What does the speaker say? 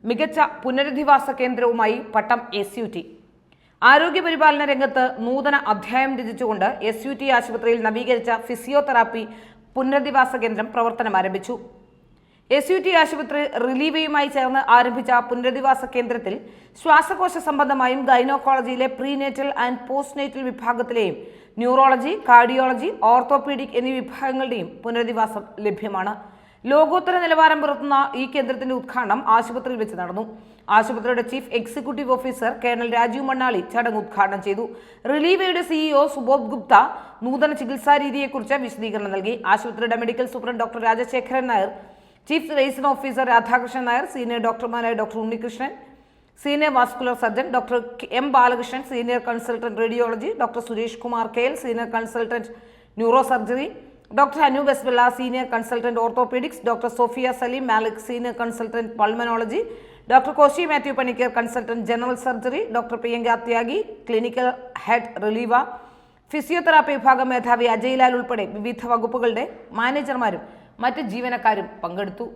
മികച്ച പുനരധിവാസ കേന്ദ്രവുമായി പട്ടം SUT. ആരോഗ്യപരിപാലന രംഗത്ത് നൂതന അധ്യായം രചിച്ചുകൊണ്ട് SUT ആശുപത്രിയിൽ നവീകരിച്ച ഫിസിയോതെറാപ്പി പുനരധിവാസ കേന്ദ്രം പ്രവർത്തനം ആരംഭിച്ചു. SUT ആശുപത്രി റിലീവയുമായി ചേർന്ന് ആരംഭിച്ച പുനരധിവാസ കേന്ദ്രത്തിൽ ശ്വാസകോശ സംബന്ധമായും ഗൈനോക്കോളജിയിലെ പ്രീനേറ്റൽ ആൻഡ് പോസ്റ്റ്നേറ്റൽ വിഭാഗത്തിലെയും ന്യൂറോളജി, കാർഡിയോളജി, ഓർത്തോപീഡിക് എന്നീ വിഭാഗങ്ങളുടെയും പുനരധിവാസം ലഭ്യമാണ്. ലോകോത്തര നിലവാരം പുലർത്തുന്ന ഈ കേന്ദ്രത്തിന്റെ ഉദ്ഘാടനം ആശുപത്രിയിൽ വെച്ച് നടന്നു. ആശുപത്രിയുടെ chief executive officer colonel Rajeev Mannali ചടങ്ങ് ഉദ്ഘാടനം ചെയ്തു. റിലീവയുടെ CEO സുബോധ് ഗുപ്ത നൂതന ചികിത്സാ രീതിയെക്കുറിച്ച് വിശദീകരണം നൽകി. ആശുപത്രിയുടെ medical superintendent doctor Rajasekharan Nair, chief liaison officer Radhakrishnan Nair, senior ഡോക്ടർമാരായ doctor Unnikrishnan, senior vascular surgeon doctor M. Balakrishnan, senior consultant radiology doctor Suresh Kumar KL, senior consultant neuro surgery doctor Anu Beswella, senior consultant orthopaedics doctor Sofia Saleem Malik, senior consultant pulmonology doctor Koshy Mathew Panicker, consultant general surgery doctor Priyanka Tyagi, clinical head റിലീവ, physiotherapy വിഭാഗം മേധാവി അജയ്ലാൽ ഉൾപ്പെടെ വിവിധ വകുപ്പുകളുടെ മാനേജർമാരും മറ്റ് ജീവനക്കാരും പങ്കെടുത്തു.